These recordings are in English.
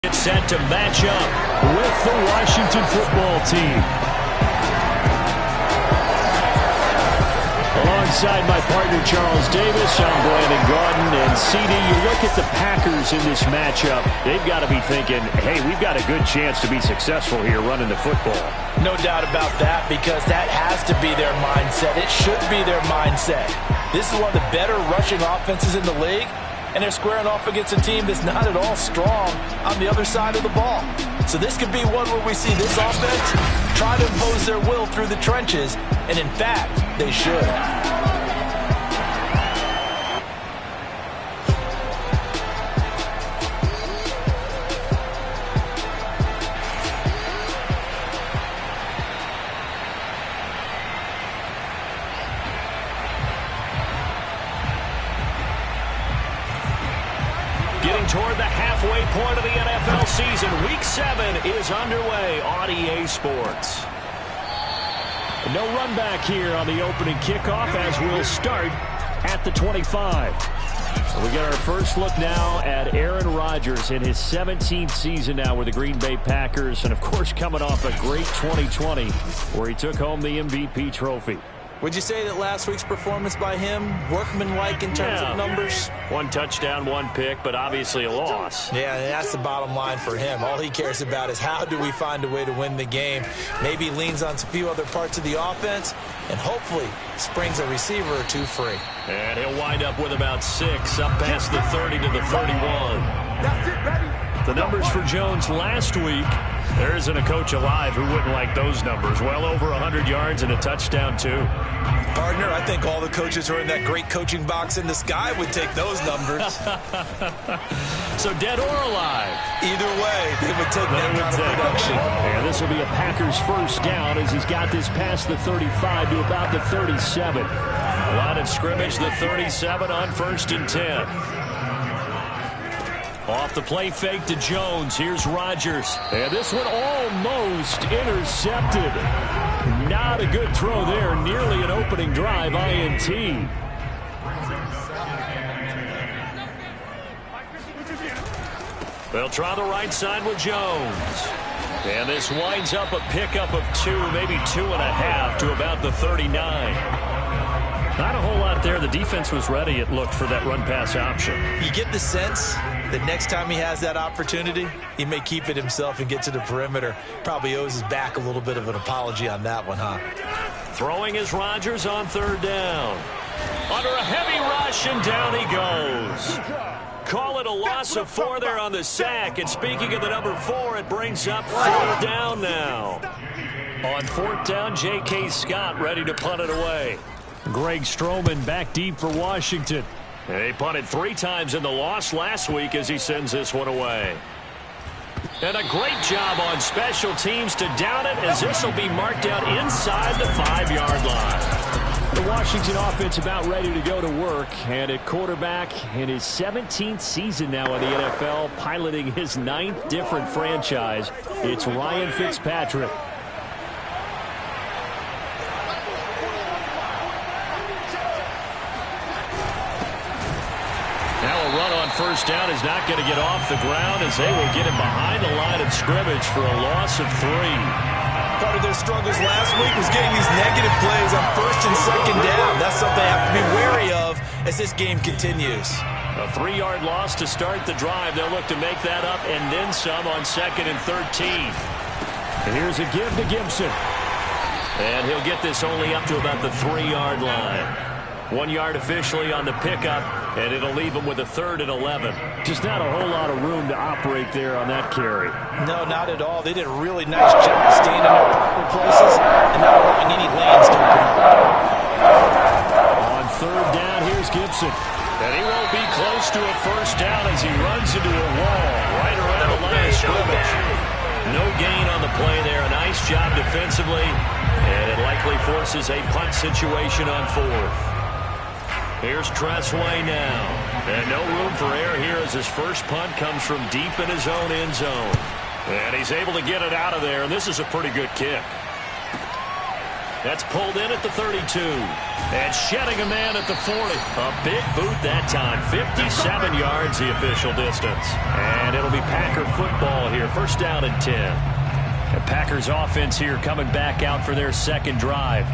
It's set to match up with the Washington football team. Alongside my partner Charles Davis, I'm Brandon Gaudin. And CD, you look at the Packers in this matchup, they've got to be thinking, hey, we've got a good chance to be successful here running the football. No doubt about that, because that has to be their mindset. It should be their mindset. This is one of the better rushing offenses in the league, and they're squaring off against a team that's not at all strong on the other side of the ball. So this could be one where we see this offense try to impose their will through the trenches, and in fact, they should. Getting toward the halfway point of the NFL season. Week 7 is underway on EA Sports. No run back here on the opening kickoff as we'll start at the 25. We get our first look now at Aaron Rodgers in his 17th season now with the Green Bay Packers. And, of course, coming off a great 2020 where he took home the MVP trophy. Would you say that last week's performance by him, workmanlike in terms of numbers? 1 touchdown, 1 pick, but obviously a loss. Yeah, that's the bottom line for him. All he cares about is how do we find a way to win the game. Maybe leans on a few other parts of the offense, and hopefully springs a receiver or two free. And he'll wind up with about 6, up past the 30 to the 31. That's it, ready. The numbers for Jones last week, there isn't a coach alive who wouldn't like those numbers. Well over 100 yards and a touchdown, too. Partner, I think all the coaches who are in that great coaching box in the sky would take those numbers. So dead or alive? Either way, they would take that kind of production. And this will be a Packers first down as he's got this past the 35 to about the 37. Line of scrimmage, the 37 on 1st and 10. Off the play fake to Jones. Here's Rodgers. And this one almost intercepted. Not a good throw there. Nearly an opening drive INT. They'll try the right side with Jones. And this winds up a pickup of 2, maybe 2.5 to about the 39. Not a whole lot there. The defense was ready, it looked, for that run-pass option. You get the sense that next time he has that opportunity, he may keep it himself and get to the perimeter. Probably owes his back a little bit of an apology on that one, huh? Throwing is Rodgers on 3rd down. Under a heavy rush, and down he goes. Call it a loss of 4 there on the sack. And speaking of the number 4, it brings up 4th down now. On 4th down, J.K. Scott ready to punt it away. Greg Stroman back deep for Washington. They punted 3 times in the loss last week as he sends this one away. And a great job on special teams to down it as this will be marked out inside the 5-yard line. The Washington offense about ready to go to work. And at quarterback in his 17th season now in the NFL, piloting his 9th different franchise, it's Ryan Fitzpatrick. First down is not going to get off the ground as they will get him behind the line of scrimmage for a loss of 3. Part of their struggles last week was getting these negative plays on 1st and 2nd down. That's something they have to be wary of as this game continues. A 3-yard loss to start the drive. They'll look to make that up and then some on 2nd and 13. And here's a give to Gibson. And he'll get this only up to about the 3-yard line. 1 yard officially on the pickup, and it'll leave him with a 3rd and 11. Just not a whole lot of room to operate there on that carry. No, not at all. They did a really nice job of staying in their proper places and not allowing any lanes to open up. On 3rd down, here's Gibson. And he won't be close to a first down as he runs into a wall right around the line of scrimmage. No gain on the play there. A nice job defensively, and it likely forces a punt situation on 4th. Here's Tressway now. And no room for error here as his first punt comes from deep in his own end zone. And he's able to get it out of there, and this is a pretty good kick. That's pulled in at the 32. And shedding a man at the 40. A big boot that time. 57 yards the official distance. And it'll be Packer football here. First down and 10. The Packers offense here coming back out for their second drive.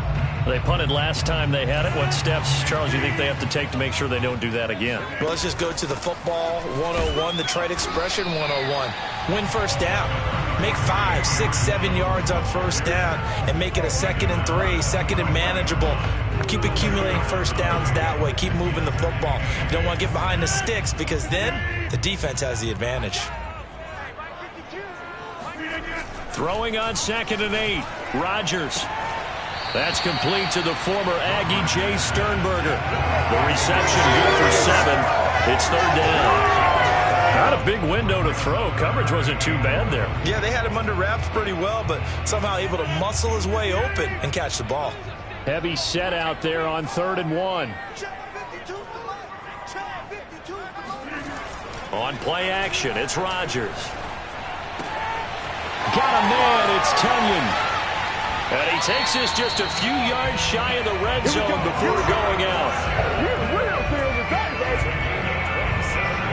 They punted last time they had it. What steps, Charles, you think they have to take to make sure they don't do that again? Well, let's just go to the football 101, the trade expression 101. Win first down. Make 5, 6, 7 yards on first down and make it a 2nd and 3, 2nd and manageable. Keep accumulating first downs that way. Keep moving the football. You don't want to get behind the sticks because then the defense has the advantage. Throwing on 2nd and 8. Rodgers. That's complete to the former Aggie, Jay Sternberger. The reception good for 7. It's 3rd down. Not a big window to throw. Coverage wasn't too bad there. Yeah, they had him under wraps pretty well, but somehow able to muscle his way open and catch the ball. Heavy set out there on 3rd and 1. On play action, it's Rodgers. Got a man, it's Tunyon. And he takes this just a few yards shy of the red zone before going out.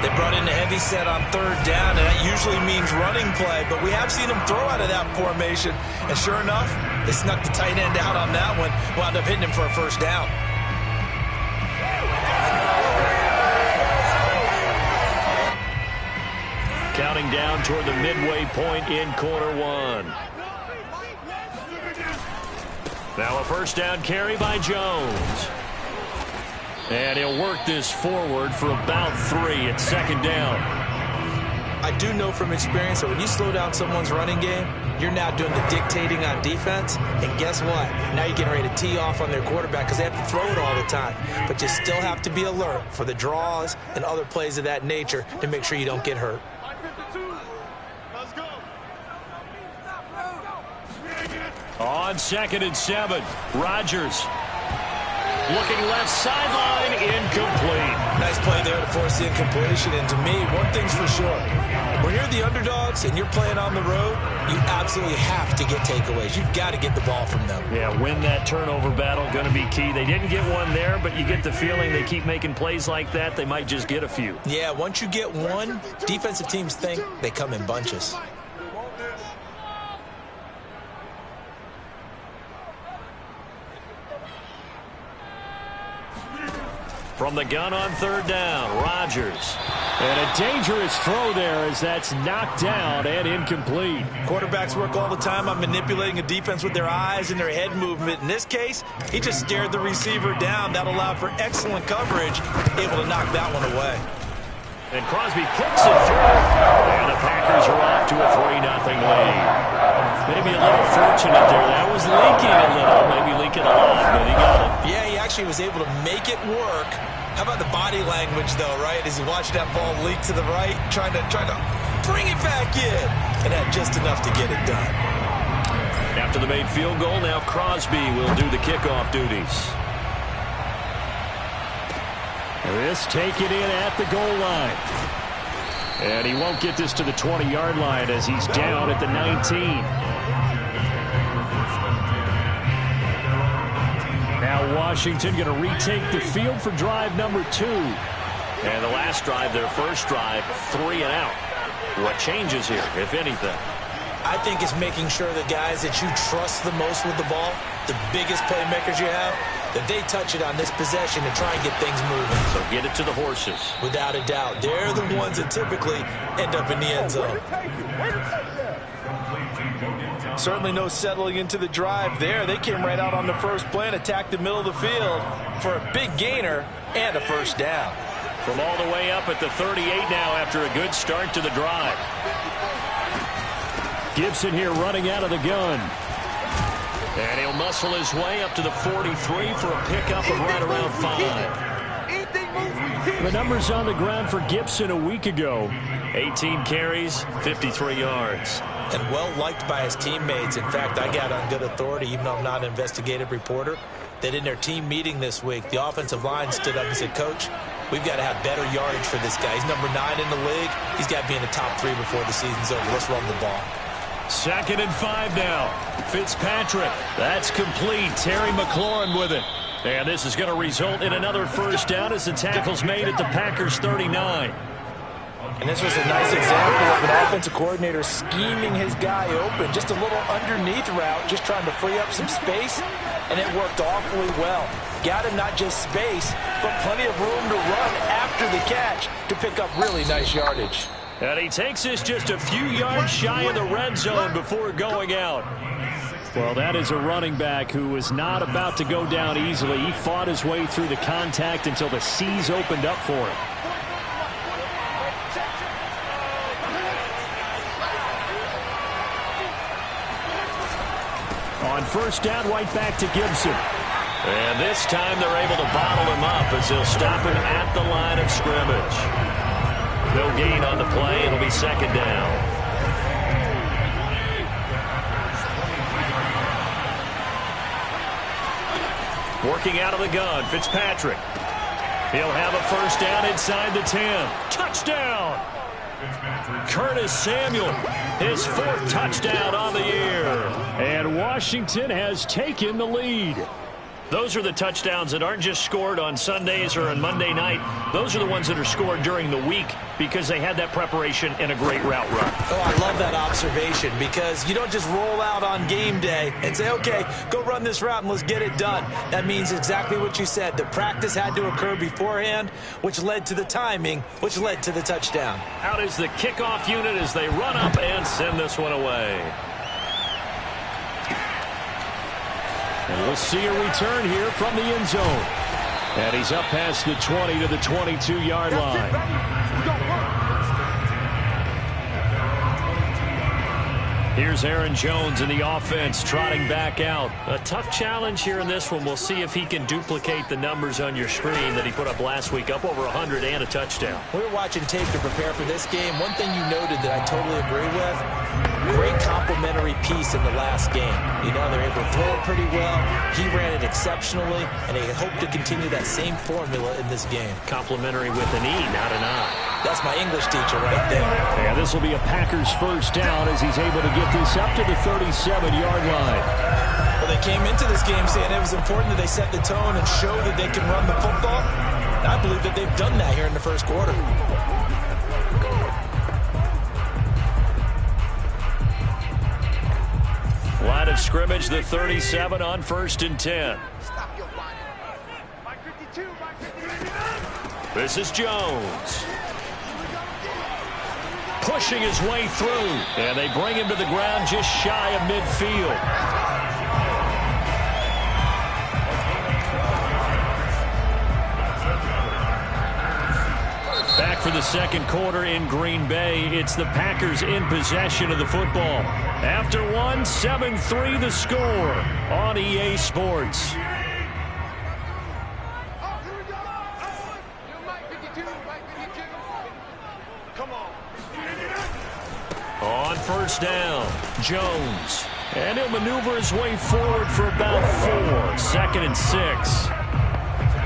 They brought in the heavy set on 3rd down, and that usually means running play, but we have seen him throw out of that formation. And sure enough, they snuck the tight end out on that one, wound up hitting him for a first down. Counting down toward the midway point in quarter 1. Now a first down carry by Jones. And he'll work this forward for about 3 at 2nd down. I do know from experience that when you slow down someone's running game, you're now doing the dictating on defense. And guess what? Now you're getting ready to tee off on their quarterback because they have to throw it all the time. But you still have to be alert for the draws and other plays of that nature to make sure you don't get hurt. On 2nd and 7, Rodgers looking left sideline, incomplete. Nice play there to force the incompletion. And to me, one thing's for sure. When you're the underdogs and you're playing on the road, you absolutely have to get takeaways. You've got to get the ball from them. Yeah, win that turnover battle, going to be key. They didn't get one there, but you get the feeling they keep making plays like that, they might just get a few. Yeah, once you get one, defensive teams think they come in bunches. From the gun on 3rd down, Rodgers. And a dangerous throw there as that's knocked down and incomplete. Quarterbacks work all the time on manipulating a defense with their eyes and their head movement. In this case, he just stared the receiver down. That allowed for excellent coverage, able to knock that one away. And Crosby puts it through. And the Packers are off to a 3-0 lead. Maybe a little fortunate there. That was leaking a little, maybe leaking a lot, but he got it. Yeah, he actually was able to make it work. How about the body language, though, right? As he watched that ball leak to the right, trying to bring it back in, and had just enough to get it done. After the made field goal, now Crosby will do the kickoff duties. This taken in at the goal line. And he won't get this to the 20-yard line as he's down at the 19. Now Washington going to retake the field for drive number 2. And the last drive, their first drive, 3 and out. What changes here, if anything? I think it's making sure the guys that you trust the most with the ball, the biggest playmakers you have, that they touch it on this possession to try and get things moving. So get it to the horses. Without a doubt. They're the ones that typically end up in the end zone. Certainly no settling into the drive there. They came right out on the first play and attacked the middle of the field for a big gainer and a first down. From all the way up at the 38 now after a good start to the drive. Gibson here running out of the gun. And he'll muscle his way up to the 43 for a pickup of right around 5. The numbers on the ground for Gibson a week ago. 18 carries, 53 yards. And well-liked by his teammates. In fact, I got on good authority, even though I'm not an investigative reporter, that in their team meeting this week, the offensive line stood up and said, Coach, we've got to have better yardage for this guy. He's number 9 in the league. He's got to be in the top 3 before the season's over. Let's run the ball. 2nd and 5 now. Fitzpatrick. That's complete. Terry McLaurin with it. And this is going to result in another first down as the tackle's made at the Packers 39. And this was a nice example of an offensive coordinator scheming his guy open. Just a little underneath route, just trying to free up some space, and it worked awfully well. Got him not just space, but plenty of room to run after the catch to pick up really nice yardage. And he takes this just a few yards shy of the red zone before going out. Well, that is a running back who was not about to go down easily. He fought his way through the contact until the seas opened up for him. On first down, right back to Gibson. And this time they're able to bottle him up as they'll stop him at the line of scrimmage. No gain on the play. It'll be 2nd down. Working out of the gun, Fitzpatrick. He'll have a first down inside the 10. Touchdown! Curtis Samuel, his 4th touchdown on the year. And Washington has taken the lead. Those are the touchdowns that aren't just scored on Sundays or on Monday night. Those are the ones that are scored during the week because they had that preparation and a great route run. Oh, I love that observation because you don't just roll out on game day and say, okay, go run this route and let's get it done. That means exactly what you said. The practice had to occur beforehand, which led to the timing, which led to the touchdown. Out is the kickoff unit as they run up and send this one away. And we'll see a return here from the end zone. And he's up past the 20 to the 22-yard line. Here's Aaron Jones in the offense trotting back out. A tough challenge here in this one. We'll see if he can duplicate the numbers on your screen that he put up last week, up over 100 and a touchdown. We were watching tape to prepare for this game. One thing you noted that I totally agree with, great complementary piece in the last game. You know, they're able to throw it pretty well. He ran it exceptionally, and they hope to continue that same formula in this game. Complimentary with an E, not an I. That's my English teacher right there. And this will be a Packers first down as he's able to get this up to the 37-yard line. Well, they came into this game saying it was important that they set the tone and show that they can run the football. And I believe that they've done that here in the first quarter. Line of scrimmage, the 37 on 1st and 10. This is Jones. Pushing his way through. And they bring him to the ground just shy of midfield. Back for the second quarter in Green Bay. It's the Packers in possession of the football. After one, 7-3 the score on EA Sports. On first down, Jones. And he'll maneuver his way forward for about 4. 2nd and 6.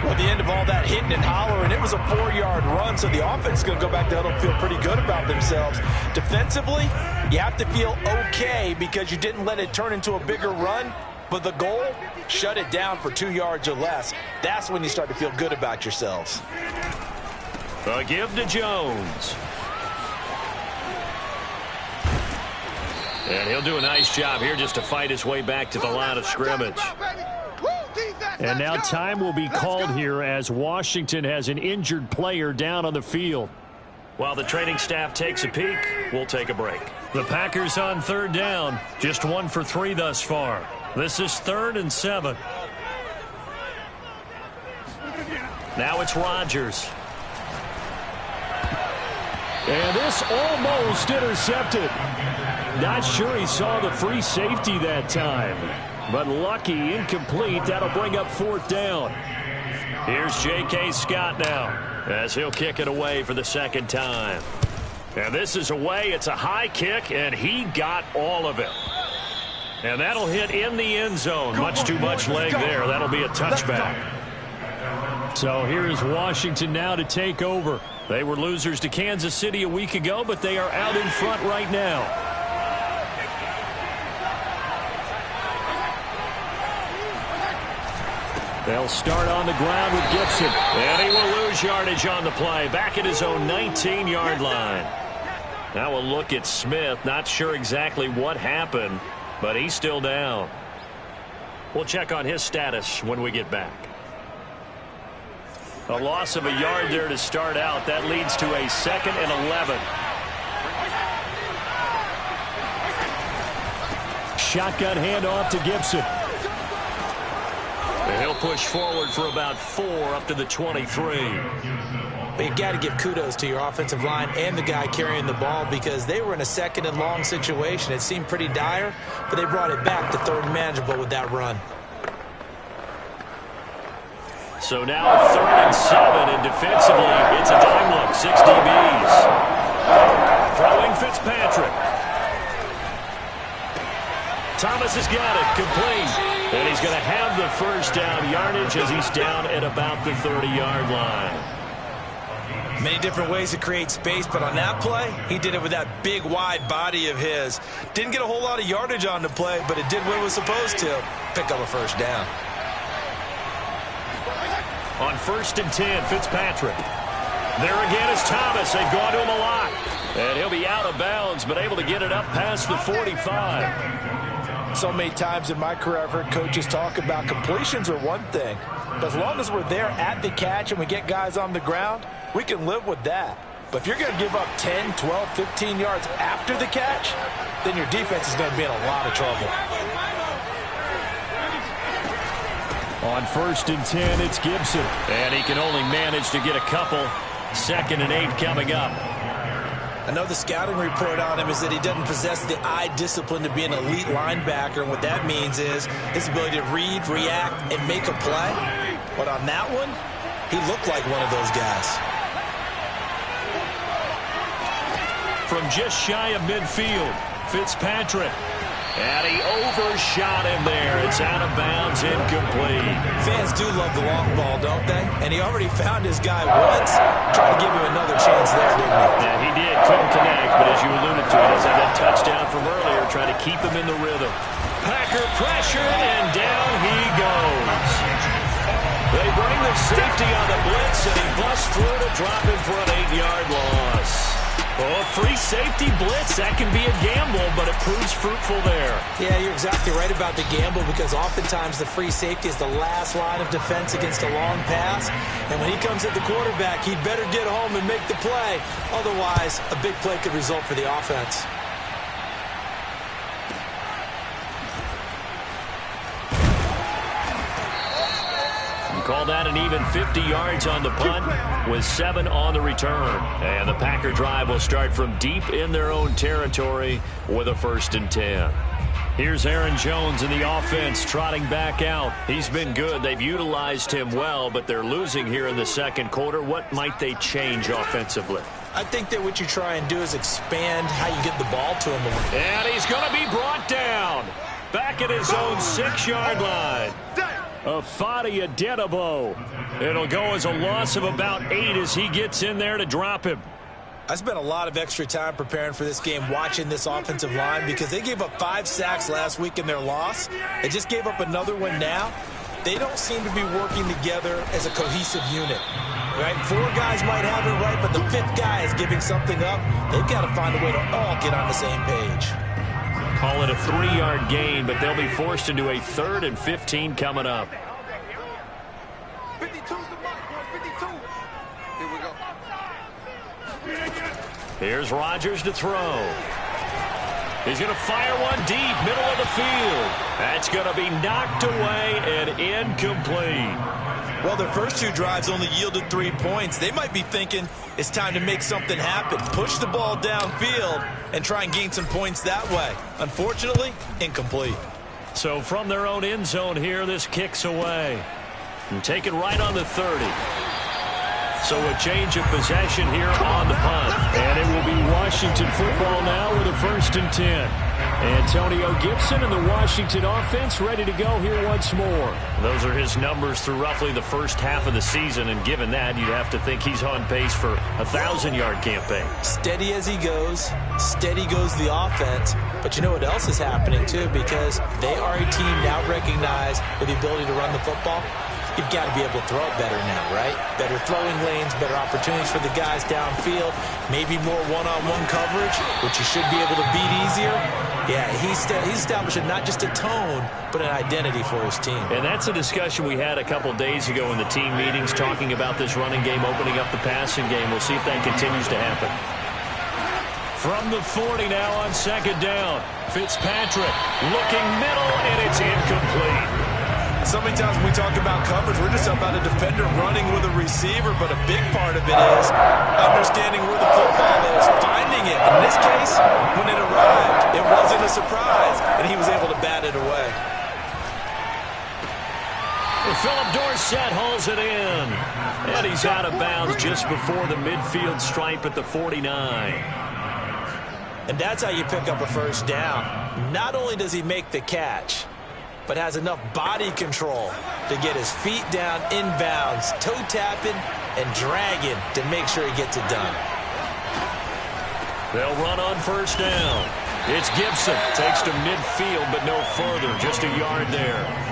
Well, at the end of all that hitting and hollering, it was a 4-yard run, so the offense is going to go back to huddle and feel pretty good about themselves. Defensively, you have to feel okay because you didn't let it turn into a bigger run, but the goal, shut it down for 2 yards or less. That's when you start to feel good about yourselves. A give to Jones. And he'll do a nice job here just to fight his way back to the line of scrimmage. And now time will be called here as Washington has an injured player down on the field. While the training staff takes a peek, we'll take a break. The Packers on 3rd down, just 1 for 3 thus far. This is 3rd and 7. Now it's Rodgers. And this almost intercepted. Not sure he saw the free safety that time. But lucky, incomplete. That'll bring up 4th down. Here's J.K. Scott now as he'll kick it away for the 2nd time. And this is away. It's a high kick, and he got all of it. And that'll hit in the end zone. Much too much leg there. That'll be a touchback. So here's Washington now to take over. They were losers to Kansas City a week ago, but they are out in front right now. They'll start on the ground with Gibson. And he will lose yardage on the play. Back at his own 19-yard line. Now we'll look at Smith. Not sure exactly what happened, but he's still down. We'll check on his status when we get back. A loss of a yard there to start out. That leads to a 2nd and 11. Shotgun handoff to Gibson. And he'll push forward for about 4 up to the 23. But you got to give kudos to your offensive line and the guy carrying the ball because they were in a 2nd and long situation. It seemed pretty dire, but they brought it back to 3rd and manageable with that run. So now 3rd and 7, and defensively, it's a dime look. 6 DBs. Throwing Fitzpatrick. Thomas has got it, complete. And he's going to have the first down yardage as he's down at about the 30-yard line. Many different ways to create space, but on that play, he did it with that big, wide body of his. Didn't get a whole lot of yardage on the play, but it did what it was supposed to. Pick up a first down. On 1st and 10, Fitzpatrick. There again is Thomas. They've gone to him a lot. And he'll be out of bounds, but able to get it up past the 45. So many times in my career I've heard coaches talk about completions are one thing. But as long as we're there at the catch and we get guys on the ground, we can live with that. But if you're going to give up 10, 12, 15 yards after the catch, then your defense is going to be in a lot of trouble. On 1st and 10, it's Gibson. And he can only manage to get a couple. 2nd and 8 coming up. I know the scouting report on him is that he doesn't possess the eye discipline to be an elite linebacker. And what that means is his ability to read, react, and make a play. But on that one, he looked like one of those guys. From just shy of midfield, Fitzpatrick. And he overshot him there. It's out of bounds, incomplete. Fans do love the long ball, don't they? And he already found his guy once. Try to give him another chance there, didn't he? Yeah, he did. Couldn't connect, but as you alluded to, he does have that touchdown from earlier, trying to keep him in the rhythm. Packer pressure, and down he goes. They bring the safety on the blitz, and he busts through to drop him for an 8-yard loss. Oh, free safety blitz, that can be a gamble, but it proves fruitful there. Yeah, you're exactly right about the gamble because oftentimes the free safety is the last line of defense against a long pass. And when he comes at the quarterback, he'd better get home and make the play. Otherwise, a big play could result for the offense. Call that an even 50 yards on the punt with 7 on the return. And the Packer drive will start from deep in their own territory with a 1st and 10. Here's Aaron Jones in the offense trotting back out. He's been good. They've utilized him well, but they're losing here in the 2nd quarter. What might they change offensively? I think that what you try and do is expand how you get the ball to him. And he's going to be brought down back at his own 6-yard line. Afadi Adenabo. It'll go as a loss of about 8 as he gets in there to drop him. I spent a lot of extra time preparing for this game watching this offensive line because they gave up 5 sacks last week in their loss. They just gave up another one now. They don't seem to be working together as a cohesive unit. Right? 4 guys might have it right, but the 5th guy is giving something up. They've got to find a way to all get on the same page. Call it a 3-yard gain, but they'll be forced into a 3rd and 15 coming up. 52's the mark, 52. Here we go. Here's Rodgers to throw. He's going to fire one deep, middle of the field. That's going to be knocked away and incomplete. Well, their first 2 drives only yielded 3 points. They might be thinking it's time to make something happen. Push the ball downfield and try and gain some points that way. Unfortunately, incomplete. So from their own end zone here, this kicks away. And take it right on the 30. So a change of possession here on the punt. And it will be Washington football now with a 1st and 10. Antonio Gibson and the Washington offense ready to go here once more. Those are his numbers through roughly the first half of the season, and given that, you'd have to think he's on pace for a 1,000-yard campaign. Steady as he goes, steady goes the offense. But you know what else is happening, too, because they are a team now recognized with the ability to run the football. you've got to be able to throw it better now, right? Better throwing lanes, better opportunities for the guys downfield, maybe more one-on-one coverage, which you should be able to beat easier. Yeah, he's establishing not just a tone, but an identity for his team. And that's a discussion we had a couple days ago in the team meetings, talking about this running game, opening up the passing game. We'll see if that continues to happen. From the 40 now on second down. Fitzpatrick looking middle, and it's incomplete. So many times when we talk about coverage, we're just about a defender running with a receiver, but a big part of it is understanding where the football is, finding it. In this case, when it arrived, it wasn't a surprise, and he was able to bat it away. And Philip Dorsett hauls it in. And he's out of bounds just before the midfield stripe at the 49. And that's how you pick up a first down. Not only does he make the catch, but has enough body control to get his feet down inbounds, toe tapping and dragging to make sure he gets it done. They'll run on first down. It's Gibson. Takes to midfield, but no further. Just a yard there.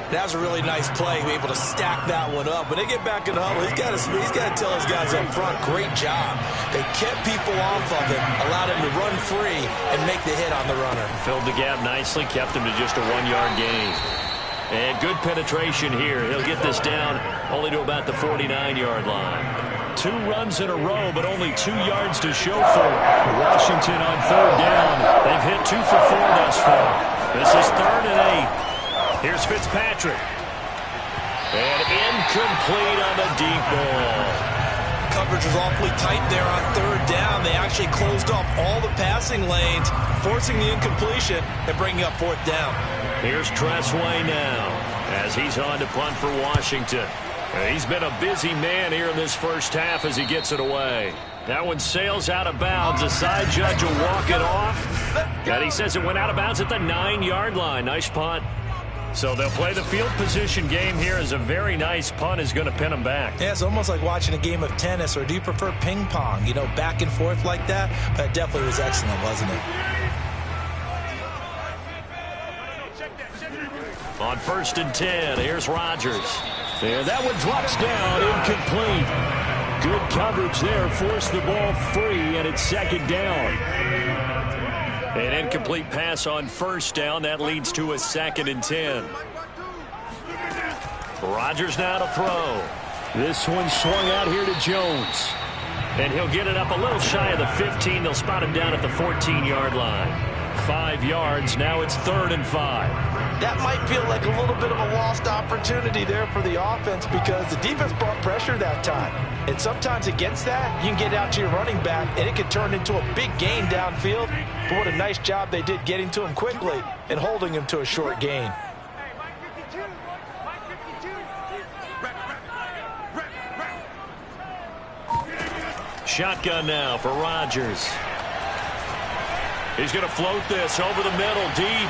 That was a really nice play, able to stack that one up. When they get back in the huddle, he's got to tell his guys up front, great job. They kept people off of him, allowed him to run free and make the hit on the runner. Filled the gap nicely, kept him to just a 1-yard gain. And good penetration here. He'll get this down only to about the 49-yard line. 2 runs in a row, but only 2 yards to show for Washington on third down. They've hit 2 for 4 thus far. This is 3rd and 8. Here's Fitzpatrick. And incomplete on the deep ball. Coverage was awfully tight there on third down. They actually closed off all the passing lanes, forcing the incompletion and bringing up 4th down. Here's Tressway now as he's on to punt for Washington. He's been a busy man here in this first half as he gets it away. That one sails out of bounds. The side judge will walk it off. And he says it went out of bounds at the 9-yard line. Nice punt. So they'll play the field position game here as a very nice punt is going to pin them back. Yeah, it's almost like watching a game of tennis, or do you prefer ping pong? You know, back and forth like that? But it definitely was excellent, wasn't it? On 1st and 10, here's Rodgers. And that one drops down, incomplete. Good coverage there, forced the ball free, and it's 2nd down. An incomplete pass on 1st down. That leads to a 2nd and 10. Rodgers now to throw. This one swung out here to Jones. And he'll get it up a little shy of the 15. They'll spot him down at the 14-yard line. 5 yards. Now it's 3rd and 5. That might feel like a little bit of a lost opportunity there for the offense because the defense brought pressure that time. And sometimes against that, you can get out to your running back, and it can turn into a big gain downfield. But what a nice job they did getting to him quickly and holding him to a short gain. Shotgun now for Rodgers. He's going to float this over the middle, deep.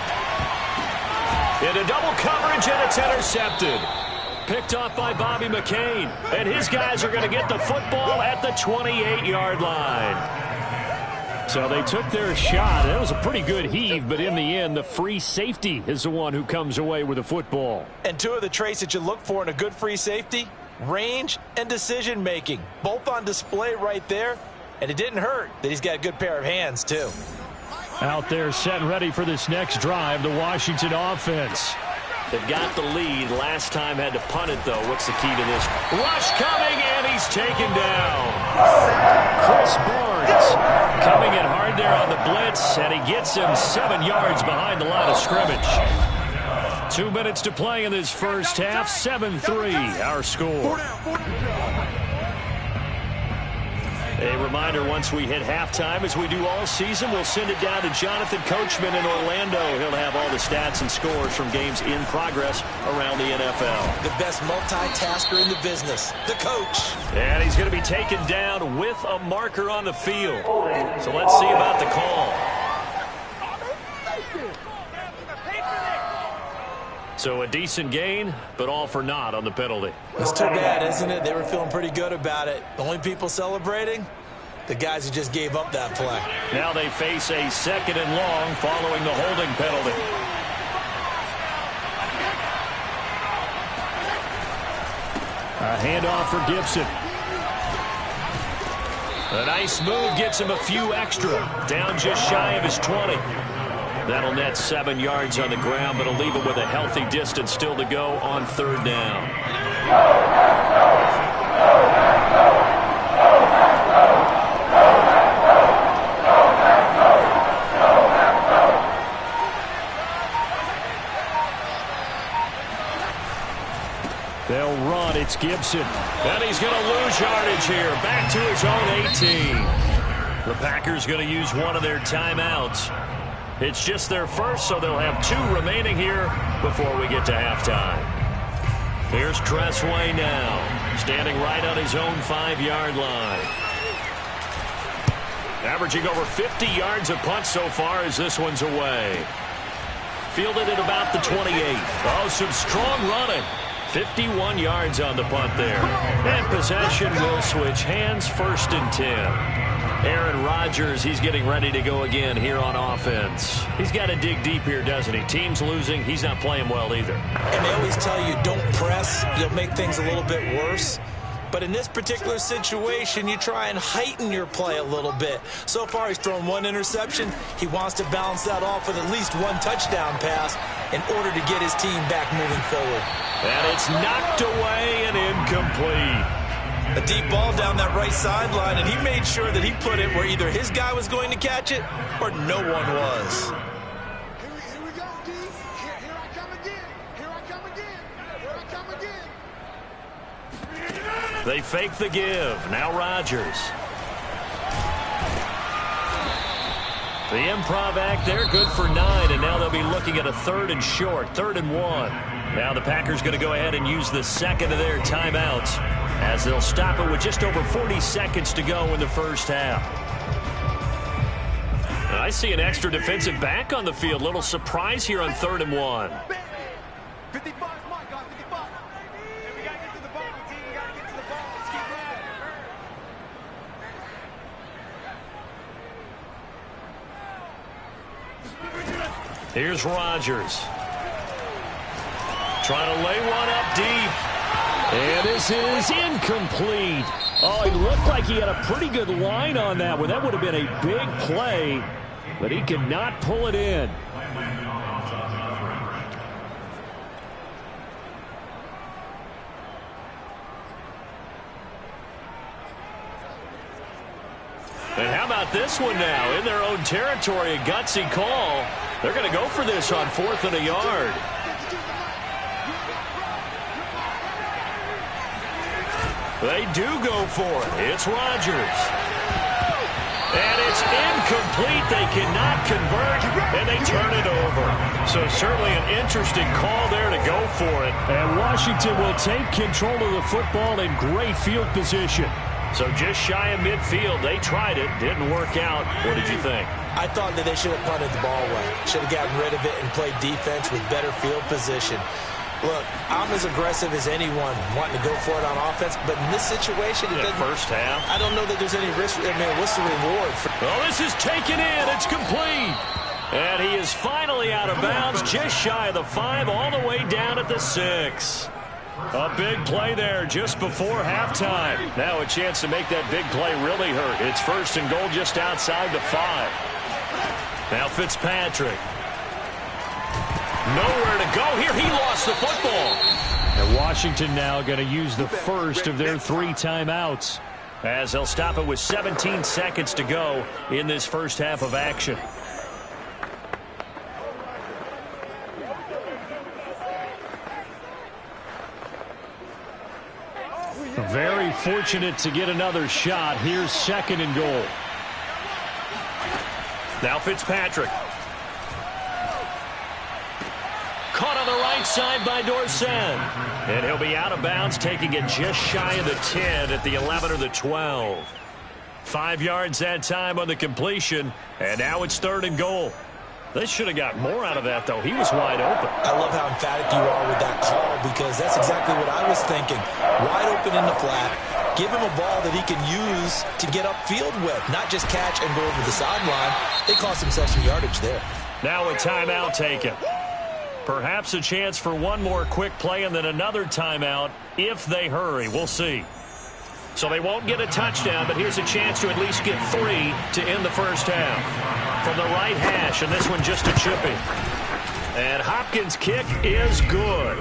Into double coverage, and it's intercepted. Picked off by Bobby McCain. And his guys are going to get the football at the 28-yard line. So they took their shot. That was a pretty good heave, but in the end, the free safety is the one who comes away with the football. And 2 of the traits that you look for in a good free safety, range and decision-making. Both on display right there. And it didn't hurt that he's got a good pair of hands, too. Out there set and ready for this next drive, the Washington offense. They've got the lead. Last time had to punt it, though. What's the key to this? Rush coming, and he's taken down. Chris Barnes coming in hard there on the blitz, and he gets him 7 yards behind the line of scrimmage. 2 minutes to play in this first half. 7-3, our score. A reminder, once we hit halftime, as we do all season, we'll send it down to Jonathan Coachman in Orlando. He'll have all the stats and scores from games in progress around the NFL. The best multitasker in the business, the coach. And he's going to be taken down with a marker on the field. So let's see about the call. So a decent gain, but all for naught on the penalty. It's too bad, isn't it? They were feeling pretty good about it. The only people celebrating, the guys who just gave up that play. Now they face a 2nd and long following the holding penalty. A handoff for Gibson. A nice move gets him a few extra. Down just shy of his 20. That'll net 7 yards on the ground, but it'll leave him with a healthy distance still to go on third down. They'll run. It's Gibson. And he's going to lose yardage here. Back to his own 18. The Packers going to use one of their timeouts. It's just their first, so they'll have 2 remaining here before we get to halftime. Here's Tressway now, standing right on his own 5-yard line. Averaging over 50 yards a punt so far as this one's away. Fielded at about the 28. Oh, some strong running. 51 yards on the punt there. And possession will switch hands, 1st and 10. Aaron Rodgers, he's getting ready to go again here on offense. He's got to dig deep here, doesn't he? Team's losing. He's not playing well either. And they always tell you, don't press. You'll make things a little bit worse. But in this particular situation, you try and heighten your play a little bit. So far, he's thrown 1 interception. He wants to balance that off with at least 1 touchdown pass in order to get his team back moving forward. And it's knocked away and incomplete. A deep ball down that right sideline, and he made sure that he put it where either his guy was going to catch it or no one was. Here we go, D. Here I come again. Here I come again. Here I come again. They fake the give. Now Rodgers. The improv act there, good for 9, and now they'll be looking at a 3rd and short, 3rd and 1. Now the Packers going to go ahead and use the second of their timeouts as they'll stop it with just over 40 seconds to go in the first half. I see an extra defensive back on the field. Little surprise here on 3rd and 1. 50 bucks, Mike, got 50 bucks. And we got to get to the ball, team. We got to get to the ball. Let's keep moving. Here's Rodgers. Trying to lay one up deep. And this is incomplete. Oh, he looked like he had a pretty good line on that one. That would have been a big play, but he could not pull it in. And how about this one now? In their own territory, a gutsy call. They're going to go for this on 4th and a yard. They do go for it. It's Rodgers. And it's incomplete. They cannot convert, and they turn it over. So certainly an interesting call there to go for it. And Washington will take control of the football in great field position. So just shy of midfield. They tried it. Didn't work out. What did you think? I thought that they should have punted the ball away. Should have gotten rid of it and played defense with better field position. Look, I'm as aggressive as anyone wanting to go for it on offense, but in this situation, first half, I don't know that there's any risk. I mean, what's the reward? Oh, this is taken in. It's complete. And he is finally out of bounds, just shy of the 5, all the way down at the 6. A big play there just before halftime. Now a chance to make that big play really hurt. It's 1st and goal just outside the 5. Now Fitzpatrick. Nowhere to go here. He lost the football. And Washington now going to use the first of their 3 timeouts as they'll stop it with 17 seconds to go in this first half of action. Very fortunate to get another shot. Here's 2nd and goal. Now Fitzpatrick. Caught on the right side by Dorsett. And he'll be out of bounds, taking it just shy of the 10 at the 11 or the 12. 5 yards that time on the completion, and now it's 3rd and goal. They should have got more out of that, though. He was wide open. I love how emphatic you are with that call, because that's exactly what I was thinking. Wide open in the flat. Give him a ball that he can use to get upfield with, not just catch and go over the sideline. They cost themselves some yardage there. Now a timeout taken. Perhaps a chance for one more quick play and then another timeout if they hurry. We'll see. So they won't get a touchdown, but here's a chance to at least get 3 to end the first half. From the right hash, and this one just a chipping. And Hopkins' kick is good.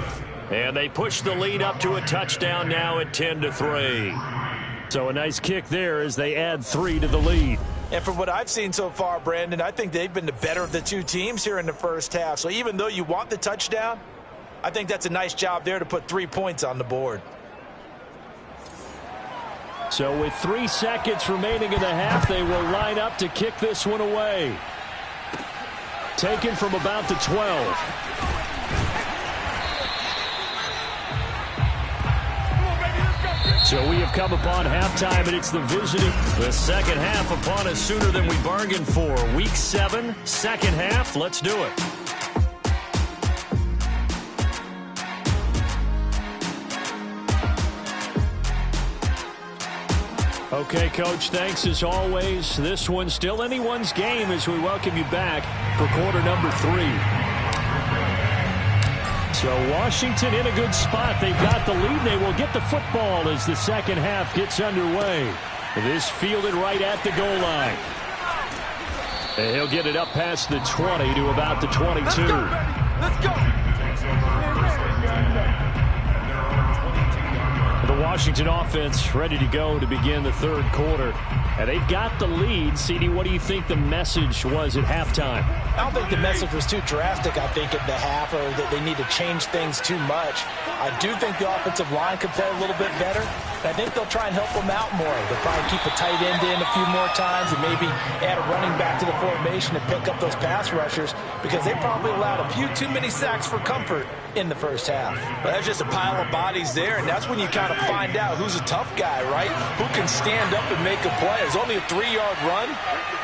And they push the lead up to a touchdown now at 10-3. So a nice kick there as they add 3 to the lead. And from what I've seen so far, Brandon, I think they've been the better of the two teams here in the first half. So even though you want the touchdown, I think that's a nice job there to put 3 points on the board. So with 3 seconds remaining in the half, they will line up to kick this one away. Taken from about the 12. So we have come upon halftime, and it's the visiting. The second half upon us sooner than we bargained for. Week 7, second half. Let's do it. Okay, Coach, thanks as always. This one's still anyone's game as we welcome you back for quarter number 3. So Washington in a good spot. They've got the lead. They will get the football as the second half gets underway. This fielded right at the goal line. And he'll get it up past the 20 to about the 22. Let's go, baby. Let's go. The Washington offense ready to go to begin the third quarter. And they've got the lead. CD, what do you think the message was at halftime? I don't think the message was too drastic, I think, at the half, or that they need to change things too much. I do think the offensive line could play a little bit better. I think they'll try and help them out more. They'll probably keep a tight end in a few more times and maybe add a running back to the formation to pick up those pass rushers because they probably allowed a few too many sacks for comfort in the first half. Well, there's just a pile of bodies there, and that's when you kind of find out who's a tough guy, right? Who can stand up and make a play. It's only a 3-yard run,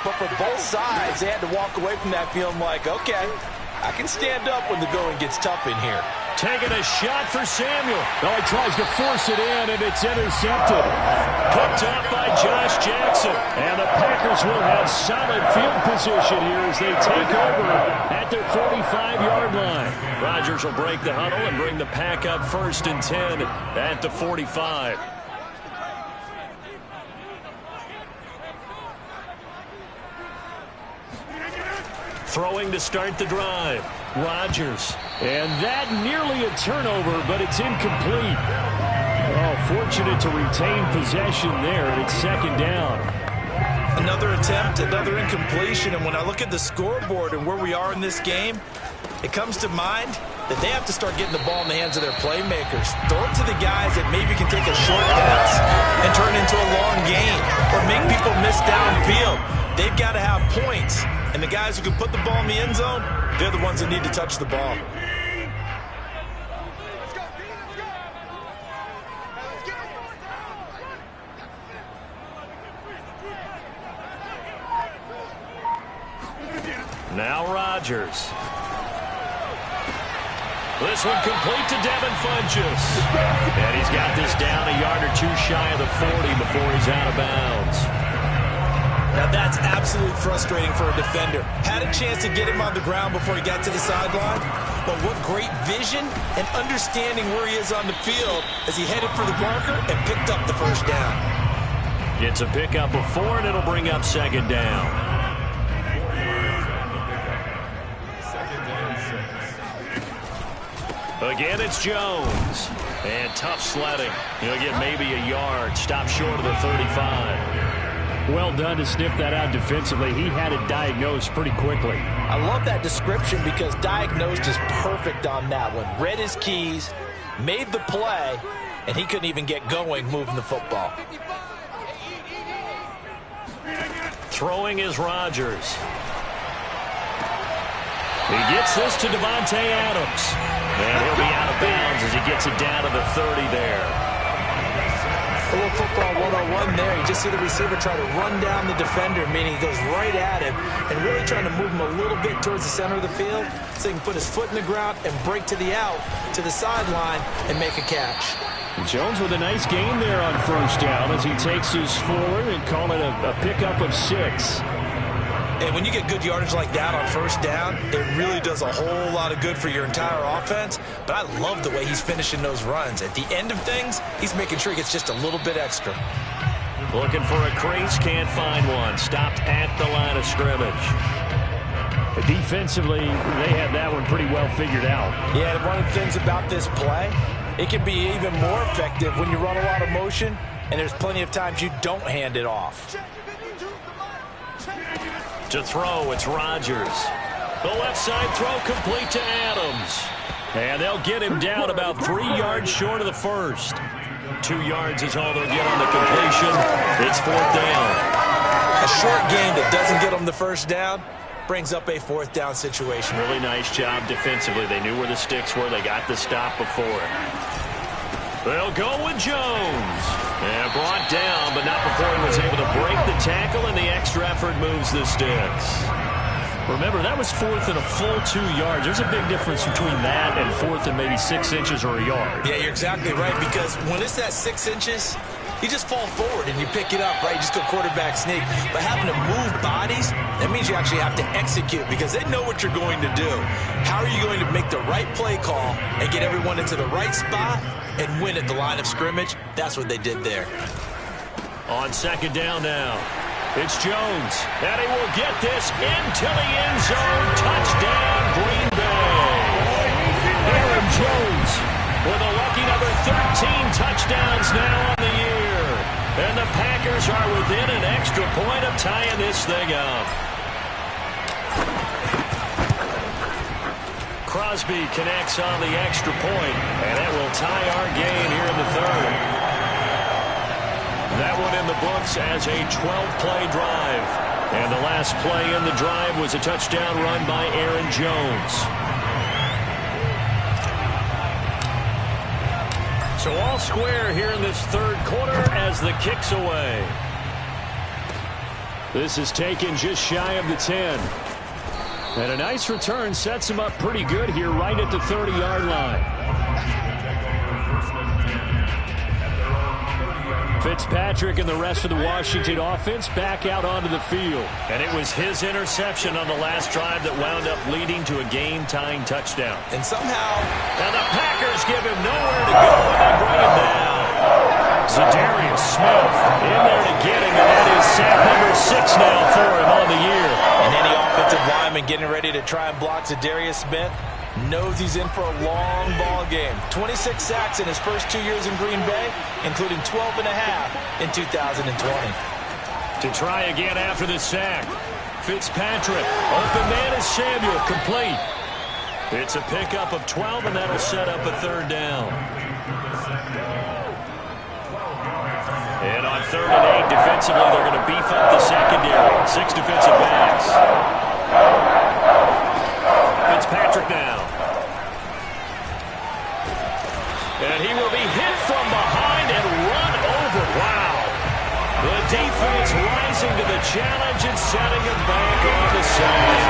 but for both sides, they had to walk away from that feeling like, okay, I can stand up when the going gets tough in here. Taking a shot for Samuel. Oh, he tries to force it in, and it's intercepted. Picked up by Josh Jackson. And the Packers will have solid field position here as they take over at their 45-yard line. Rodgers will break the huddle and bring the Pack up 1st and 10 at the 45. Throwing to start the drive. Rodgers. And that nearly a turnover, but it's incomplete. Oh, fortunate to retain possession there, and it's second down. Another attempt, another incompletion, and when I look at the scoreboard and where we are in this game, it comes to mind that they have to start getting the ball in the hands of their playmakers. Throw it to the guys that maybe can take a short pass and turn it into a long gain or make people miss downfield. They've got to have points, and the guys who can put the ball in the end zone, they're the ones that need to touch the ball. Now Rodgers. This one complete to Devin Funchess. And he's got this down a yard or two shy of the 40 before he's out of bounds. Now that's absolutely frustrating for a defender. Had a chance to get him on the ground before he got to the sideline, but what great vision and understanding where he is on the field as he headed for the marker and picked up the first down. It's a pickup of 4, and it'll bring up second down. Again, it's Jones. And tough sledding. He'll get maybe a yard. Stop short of the 35. Well done to sniff that out defensively. He had it diagnosed pretty quickly. I love that description because diagnosed is perfect on that one. Read his keys, made the play, and he couldn't even get going moving the football. Throwing is Rodgers. He gets this to Devontae Adams. And he'll be out of bounds as he gets it down to the 30 there. A little football 101 there. You just see the receiver try to run down the defender, meaning he goes right at him and really trying to move him a little bit towards the center of the field so he can put his foot in the ground and break to the out, to the sideline, and make a catch. Jones with a nice gain there on first down as he takes his forward and call it a pickup of 6. And when you get good yardage like that on first down, it really does a whole lot of good for your entire offense. But I love the way he's finishing those runs. At the end of things, he's making sure he gets just a little bit extra. Looking for a crease, can't find one. Stopped at the line of scrimmage. Defensively, they have that one pretty well figured out. Yeah, one of the things about this play, it can be even more effective when you run a lot of motion, and there's plenty of times you don't hand it off. To throw, it's Rodgers. The left side throw complete to Adams. And they'll get him down about 3 yards short of the first. 2 yards is all they'll get on the completion. It's 4th down. A short gain that doesn't get them the first down brings up a 4th down situation. Really nice job defensively. They knew where the sticks were. They got the stop before it. They'll go with Jones. And brought down, but not before he was able to break the tackle, and the extra effort moves the sticks. Remember, that was 4th and a full 2 yards. There's a big difference between that and 4th and maybe 6 inches or a yard. Yeah, you're exactly right, because when it's that 6 inches, you just fall forward and you pick it up, right? You just go quarterback sneak. But having to move bodies, that means you actually have to execute because they know what you're going to do. How are you going to make the right play call and get everyone into the right spot and win at the line of scrimmage? That's what they did there. On 2nd down now, it's Jones. And he will get this into the end zone. Touchdown, Green Bay. Aaron Jones with a lucky number 13 touchdowns now on the year. And the Packers are within an extra point of tying this thing up. Crosby connects on the extra point, and it will tie our game here in the 3rd. That one in the books as a 12-play drive. And the last play in the drive was a touchdown run by Aaron Jones. So all square here in this 3rd quarter as the kick's away. This is taken just shy of the 10. And a nice return sets him up pretty good here right at the 30-yard line. Fitzpatrick and the rest of the Washington offense back out onto the field. And it was his interception on the last drive that wound up leading to a game-tying touchdown. And somehow... And the Packers give him nowhere to go, and they bring him down. Zadarius Smith in there to get him, and that is sack number 6 now for him on the year. And any offensive lineman getting ready to try and block Zadarius Smith knows he's in for a long ball game. 26 sacks in his first 2 years in Green Bay, including 12 and a half in 2020. To try again after the sack. Fitzpatrick, open man is Samuel, complete. It's a pickup of 12, and that'll set up a 3rd down. And on 3rd and 8, defensively, they're going to beef up the secondary. 6 defensive backs. Fitzpatrick now. And he will be hit from behind and run over. Wow. The defense rising to the challenge and setting him back on the side.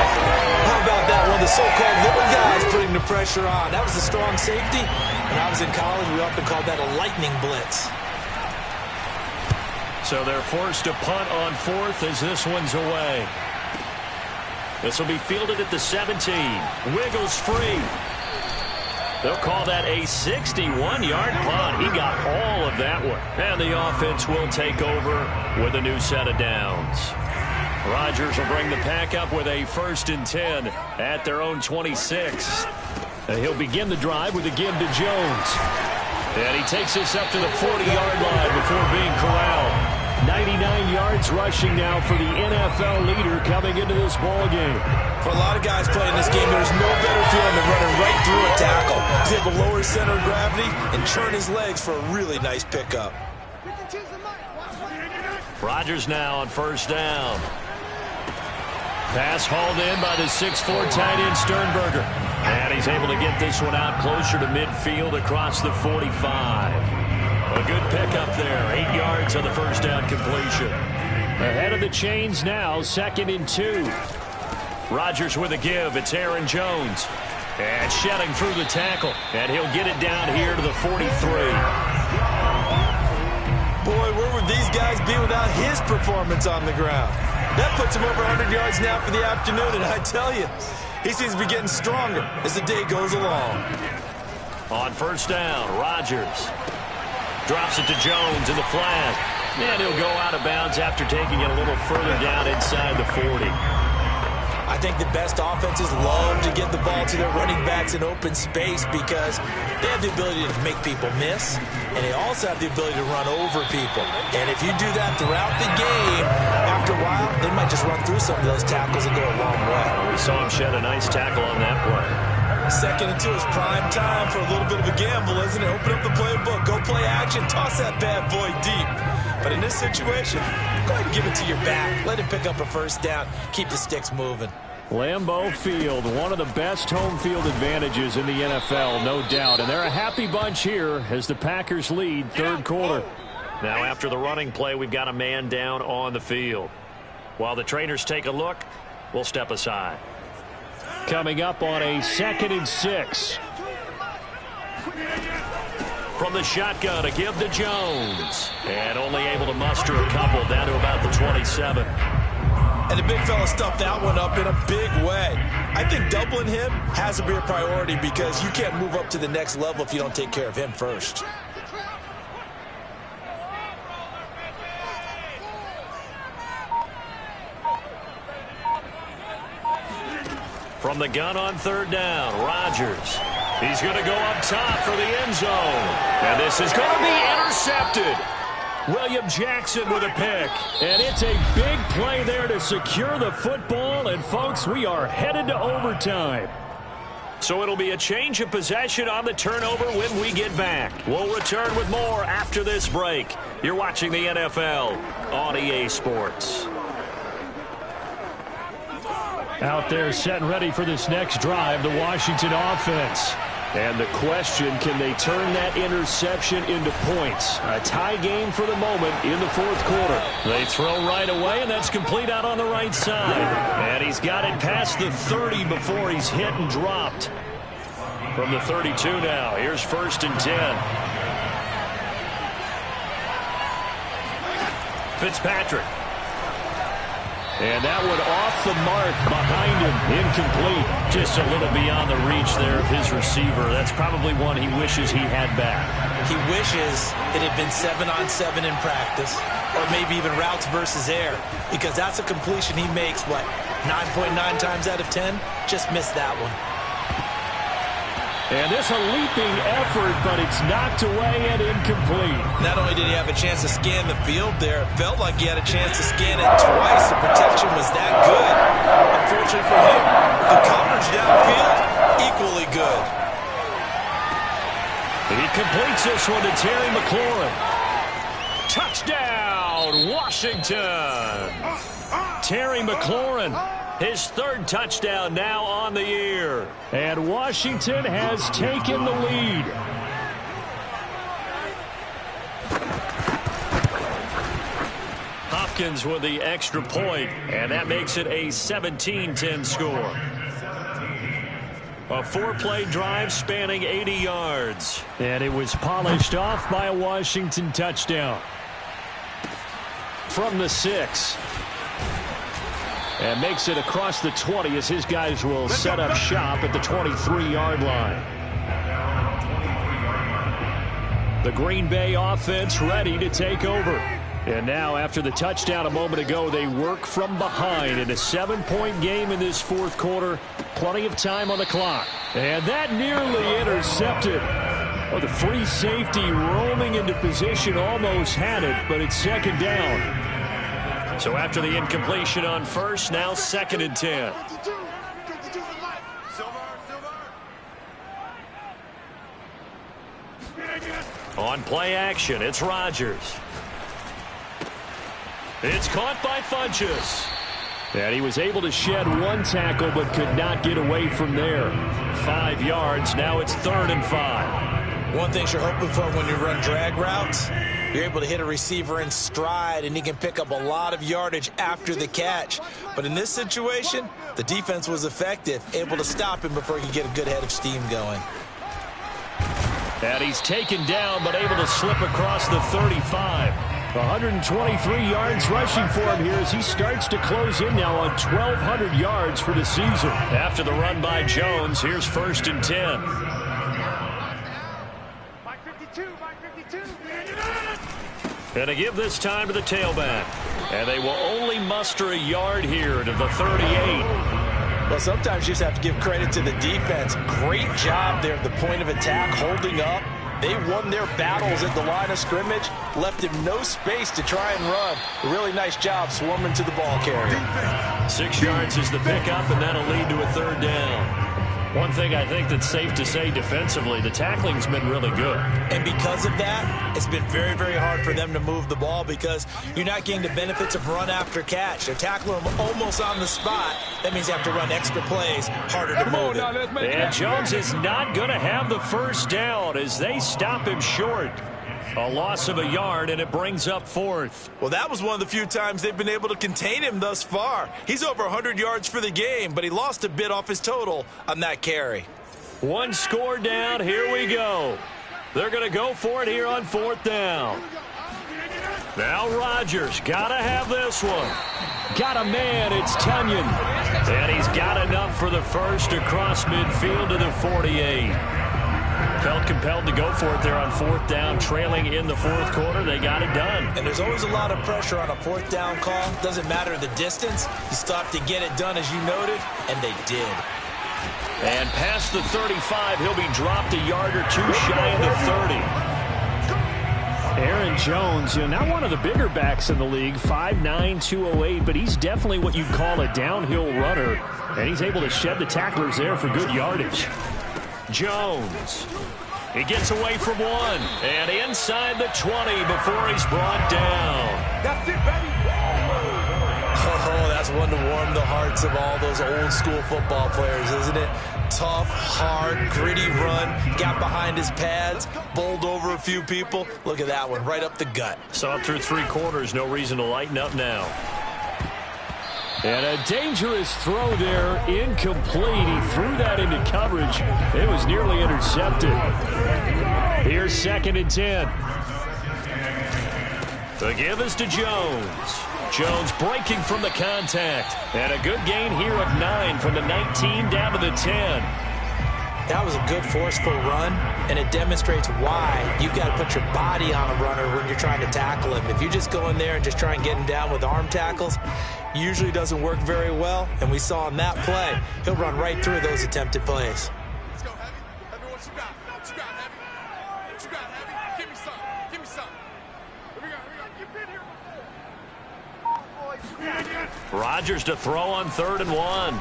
How about that one? The so-called little guys putting the pressure on. That was a strong safety. When I was in college, we often called that a lightning blitz. So they're forced to punt on 4th as this one's away. This will be fielded at the 17. Wiggles free. They'll call that a 61-yard punt. He got all of that one. And the offense will take over with a new set of downs. Rodgers will bring the pack up with a 1st and 10 at their own 26. And he'll begin the drive with a give to Jones. And he takes this up to the 40-yard line before being corralled. 99 yards rushing now for the NFL leader coming into this ball game. For a lot of guys playing this game, there's no better feeling than running right through a tackle. He's able to lower his center of gravity and churn his legs for a really nice pickup. Rodgers now on 1st down. Pass hauled in by the 6'4" tight end Sternberger. And he's able to get this one out closer to midfield across the 45. A good pickup there. 8 yards on the 1st down completion. Ahead of the chains now, 2nd and 2. Rodgers with a give. It's Aaron Jones. And shedding through the tackle. And he'll get it down here to the 43. Boy, where would these guys be without his performance on the ground? That puts him over 100 yards now for the afternoon, and I tell you, he seems to be getting stronger as the day goes along. On first down, Rodgers drops it to Jones in the flat. And he'll go out of bounds after taking it a little further down inside the 40. I think the best offenses love to get the ball to their running backs in open space because they have the ability to make people miss, and they also have the ability to run over people. And if you do that throughout the game, after a while, they might just run through some of those tackles and go a long way. We saw him shed a nice tackle on that play. 2nd and 2 is prime time for a little bit of a gamble, isn't it? Open up the playbook, go play action, toss that bad boy deep. But in this situation, go ahead and give it to your back. Let him pick up a first down. Keep the sticks moving. Lambeau Field, one of the best home field advantages in the NFL, no doubt. And they're a happy bunch here as the Packers lead third quarter. Now after the running play, we've got a man down on the field. While the trainers take a look, we'll step aside. Coming up on a 2nd and 6. From the shotgun, a give to Jones. And only able to muster a couple down to about the 27. And the big fella stuffed that one up in a big way. I think doubling him has to be a priority because you can't move up to the next level if you don't take care of him first. From the gun on third down, Rodgers. He's going to go up top for the end zone. And this is going to be intercepted. William Jackson with a pick. And it's a big play there to secure the football. And, folks, we are headed to overtime. So it'll be a change of possession on the turnover when we get back. We'll return with more after this break. You're watching the NFL on EA Sports. Out there set and ready for this next drive, the Washington offense. And the question, can they turn that interception into points? A tie game for the moment in the fourth quarter. They throw right away, and that's complete out on the right side. And he's got it past the 30 before he's hit and dropped. From the 32 now, here's 1st and 10. Fitzpatrick. And that one off the mark behind him, incomplete. Just a little beyond the reach there of his receiver. That's probably one he wishes he had back. He wishes it had been 7-on-7 in practice, or maybe even routes versus air, because that's a completion he makes, 9.9 times out of 10? Just missed that one. And this a leaping effort, but it's knocked away and incomplete. Not only did he have a chance to scan the field there, it felt like he had a chance to scan it twice. The protection was that good. Unfortunately for him, the coverage downfield, equally good. He completes this one to Terry McLaurin. Touchdown, Washington. Terry McLaurin. His 3rd touchdown now on the year. And Washington has taken the lead. Hopkins with the extra point, and that makes it a 17-10 score. A 4-play drive spanning 80 yards. And it was polished off by a Washington touchdown. From the 6. And makes it across the 20 as his guys will set up shop at the 23-yard line. The Green Bay offense ready to take over. And now after the touchdown a moment ago, they work from behind in a 7-point game in this fourth quarter. Plenty of time on the clock. And that nearly intercepted. Oh, the free safety roaming into position almost had it, but it's 2nd down. So after the incompletion on 1st, now 2nd and 10. On play action, it's Rodgers. It's caught by Funchess. And he was able to shed one tackle but could not get away from there. 5 yards, now it's 3rd and 5. One thing you're hoping for when you run drag routes, you're able to hit a receiver in stride, and he can pick up a lot of yardage after the catch. But in this situation, the defense was effective, able to stop him before he could get a good head of steam going. And he's taken down, but able to slip across the 35. 123 yards rushing for him here as he starts to close in now on 1,200 yards for the season. After the run by Jones, here's 1st and 10. Mike 52, Mike 52. And they give this time to the tailback. And they will only muster a yard here to the 38. Well, sometimes you just have to give credit to the defense. Great job there at the point of attack, holding up. They won their battles at the line of scrimmage, left him no space to try and run. A really nice job swarming to the ball carrier. 6 yards is the pickup, and that'll lead to a 3rd down. One thing I think that's safe to say defensively, the tackling's been really good. And because of that, it's been very, very hard for them to move the ball because you're not getting the benefits of run after catch. They're tackling them almost on the spot. That means you have to run extra plays, harder to move it. And Jones is not going to have the 1st down as they stop him short. A loss of a yard, and it brings up 4th. Well, that was one of the few times they've been able to contain him thus far. He's over 100 yards for the game, but he lost a bit off his total on that carry. 1 score down. Here we go. They're going to go for it here on 4th down. Now Rodgers got to have this one. Got a man. It's Tunyon. And he's got enough for the 1st across midfield to the 48. Felt compelled to go for it there on 4th down, trailing in the 4th quarter. They got it done. And there's always a lot of pressure on a 4th down call. Doesn't matter the distance. You stop to get it done, as you noted, and they did. And past the 35, he'll be dropped a yard or 2 shy of the 30. Aaron Jones, not one of the bigger backs in the league, 5'9", 208, but he's definitely what you'd call a downhill runner, and he's able to shed the tacklers there for good yardage. Jones. He gets away from 1 and inside the 20 before he's brought down. That's it, baby. Oh, that's one to warm the hearts of all those old school football players, isn't it? Tough, hard, gritty run. Got behind his pads, bowled over a few people. Look at that one, right up the gut. Saw it through 3 quarters. No reason to lighten up now. And a dangerous throw there, incomplete. He threw that into coverage. It was nearly intercepted. Here's 2nd and 10. The give is to Jones. Jones breaking from the contact. And a good gain here of 9 from the 19 down to the 10. That was a good forceful run, and it demonstrates why you've got to put your body on a runner when you're trying to tackle him. If you just go in there and just try and get him down with arm tackles, usually doesn't work very well, and we saw in that play, he'll run right through those attempted plays. Let's go, Heavy. Heavy, what you got? What you got, Heavy? What you got, Heavy? Give me some. Give me some. Here we go. You've been here before. Rodgers to throw on 3rd and 1.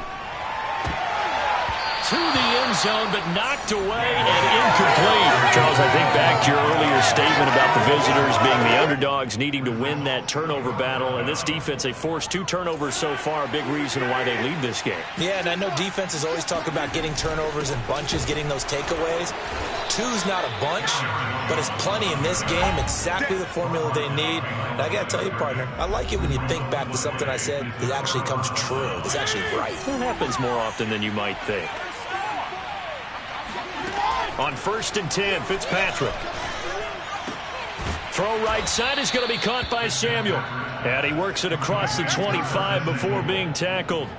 To the end zone, but knocked away and incomplete. Charles, I think back to your earlier statement about the visitors being the underdogs needing to win that turnover battle. And this defense, they forced 2 turnovers so far, a big reason why they lead this game. Yeah, and I know defenses always talk about getting turnovers in bunches, getting those takeaways. 2's not a bunch, but it's plenty in this game, exactly the formula they need. And I got to tell you, partner, I like it when you think back to something I said that actually comes true. It's actually right. That happens more often than you might think. On 1st and 10, Fitzpatrick. Throw right side is going to be caught by Samuel. And he works it across the 25 before being tackled.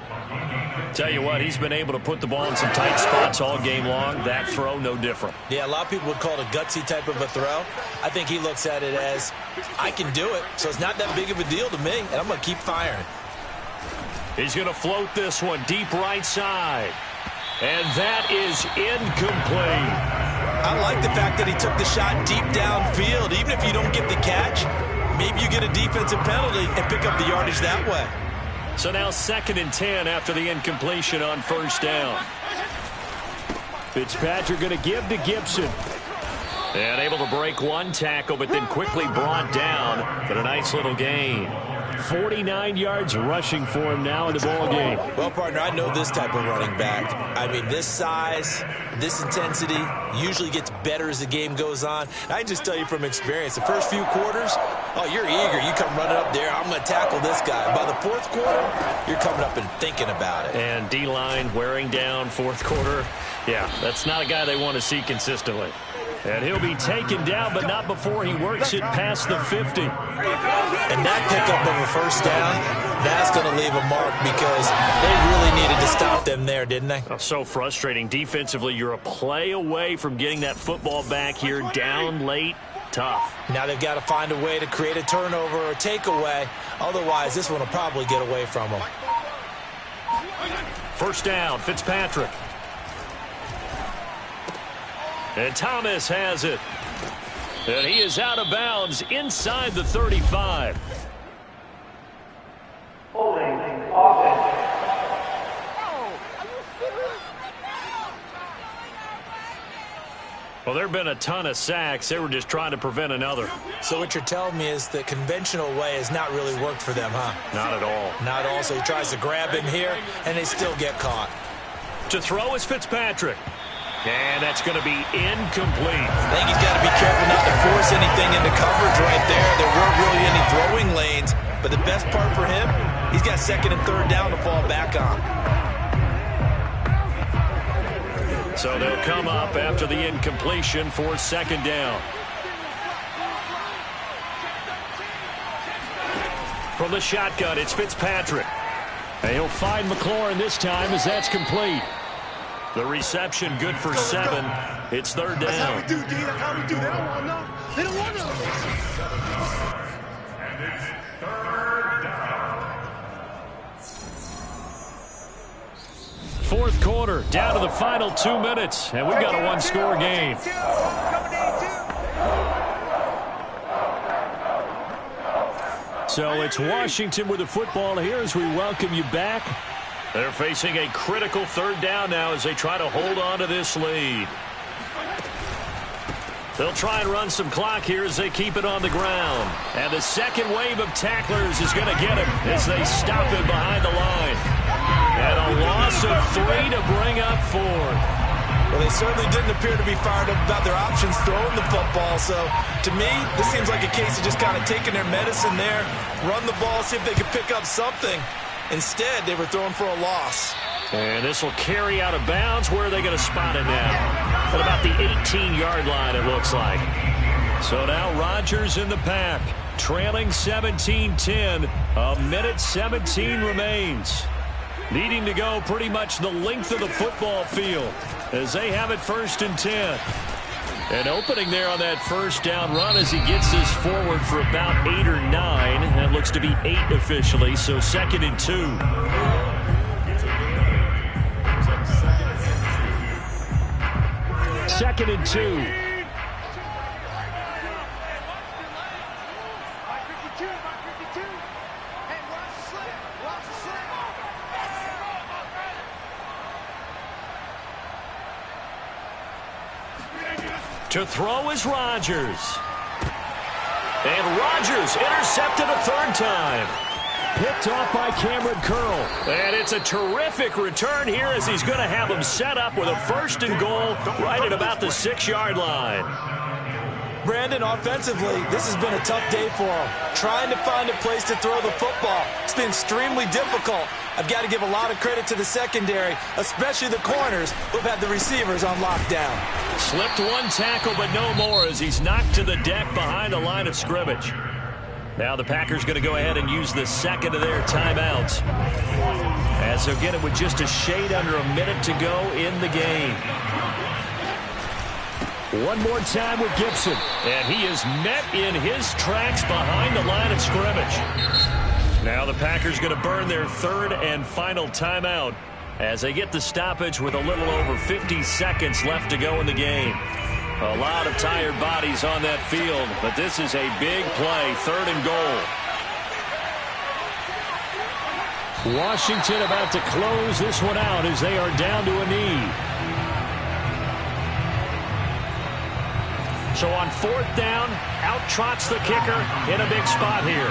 Tell you what, he's been able to put the ball in some tight spots all game long. That throw, no different. Yeah, a lot of people would call it a gutsy type of a throw. I think he looks at it as, I can do it, so it's not that big of a deal to me, and I'm going to keep firing. He's going to float this one deep right side. And that is incomplete. I like the fact that he took the shot deep downfield. Even if you don't get the catch, maybe you get a defensive penalty and pick up the yardage that way. So now 2nd and 10 after the incompletion on 1st down. Fitzpatrick going to give to Gibson. And able to break 1 tackle, but then quickly brought down. But a nice little gain. 49 yards rushing for him now in the ball game. Well, partner, I know this type of running back. I mean, this size, this intensity usually gets better as the game goes on. And I can just tell you from experience, the first few quarters, oh, you're eager. You come running up there, I'm going to tackle this guy. By the 4th quarter, you're coming up and thinking about it. And D-line wearing down 4th quarter. Yeah, that's not a guy they want to see consistently. And he'll be taken down, but not before he works it past the 50. And that pickup of a first down, that's going to leave a mark because they really needed to stop them there, didn't they? Oh, so frustrating. Defensively, you're a play away from getting that football back here, down late. Tough. Now they've got to find a way to create a turnover or takeaway. Otherwise, this one will probably get away from them. First down, Fitzpatrick. And Thomas has it. And he is out of bounds inside the 35. Holding offense. Well, there have been a ton of sacks. They were just trying to prevent another. So what you're telling me is the conventional way has not really worked for them, huh? Not at all. Not at all. So he tries to grab him here, and they still get caught. To throw is Fitzpatrick. And that's going to be incomplete. I think he's got to be careful not to force anything into coverage right there. There weren't really any throwing lanes. But the best part for him, he's got second and third down to fall back on. So they'll come up after the incompletion for second down. From the shotgun, it's Fitzpatrick. And he'll find McLaurin this time as that's complete. The reception good for 7. It's third down. That's how we do, D. That's how we do. They don't want to. They don't want to. And it's third down. Fourth quarter, down to the final 2 minutes, and we've got a one-score game. So it's Washington with the football here as we welcome you back. They're facing a critical third down now as they try to hold on to this lead. They'll try and run some clock here as they keep it on the ground. And the second wave of tacklers is going to get him as they stop him behind the line. And a loss of 3 to bring up 4. Well, they certainly didn't appear to be fired up about their options throwing the football. So, to me, this seems like a case of just kind of taking their medicine there, run the ball, see if they can pick up something. Instead, they were throwing for a loss. And this will carry out of bounds. Where are they going to spot it now? At about the 18-yard line, it looks like. So now Rodgers in the pack, trailing 17-10. A minute 17 remains. Needing to go pretty much the length of the football field as they have it first and 10. And opening there on that first down run as he gets this forward for about 8 or 9. That looks to be 8 officially, so second and 2. Second and 2. To throw is Rodgers. And Rodgers intercepted a third time. Picked off by Cameron Curl. And it's a terrific return here as he's going to have him set up with a first and goal right at about the 6-yard line. Brandon, offensively, this has been a tough day for him. Trying to find a place to throw the football. It's been extremely difficult. I've got to give a lot of credit to the secondary, especially the corners who've had the receivers on lockdown. Slipped one tackle, but no more as he's knocked to the deck behind the line of scrimmage. Now the Packers going to go ahead and use the second of their timeouts, as they'll get it with just a shade under a minute to go in the game. One more time with Gibson, and he is met in his tracks behind the line of scrimmage. Now the Packers going to burn their third and final timeout as they get the stoppage with a little over 50 seconds left to go in the game. A lot of tired bodies on that field, but this is a big play, third and goal. Washington about to close this one out as they are down to a knee. So on fourth down, out trots the kicker in a big spot here.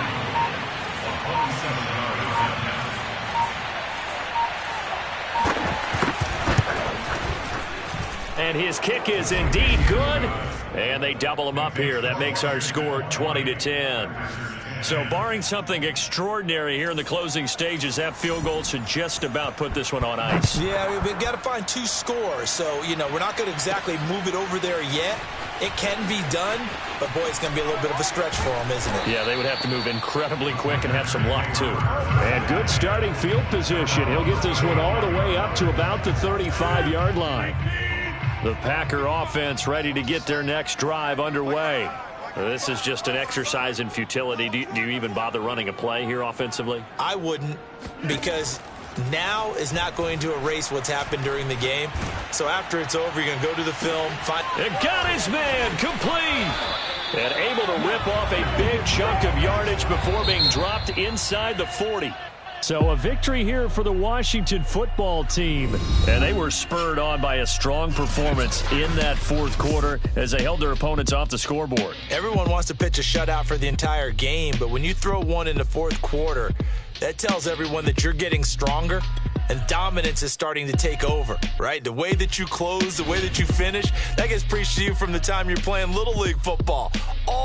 And his kick is indeed good. And they double him up here. That makes our score 20-10. So barring something extraordinary here in the closing stages, that field goal should just about put this one on ice. Yeah, we've got to find 2 scores. So, you know, we're not going to exactly move it over there yet. It can be done, but, boy, it's going to be a little bit of a stretch for them, isn't it? Yeah, they would have to move incredibly quick and have some luck, too. And good starting field position. He'll get this one all the way up to about the 35-yard line. The Packer offense ready to get their next drive underway. This is just an exercise in futility. Do you even bother running a play here offensively? I wouldn't, because now is not going to erase what's happened during the game. So after it's over, you're going to go to the film. It got his man complete. And able to rip off a big chunk of yardage before being dropped inside the 40. So a victory here for the Washington football team. And they were spurred on by a strong performance in that fourth quarter as they held their opponents off the scoreboard. Everyone wants to pitch a shutout for the entire game, but when you throw one in the fourth quarter, that tells everyone that you're getting stronger and dominance is starting to take over, right? The way that you close, the way that you finish, that gets preached to you from the time you're playing Little League football. All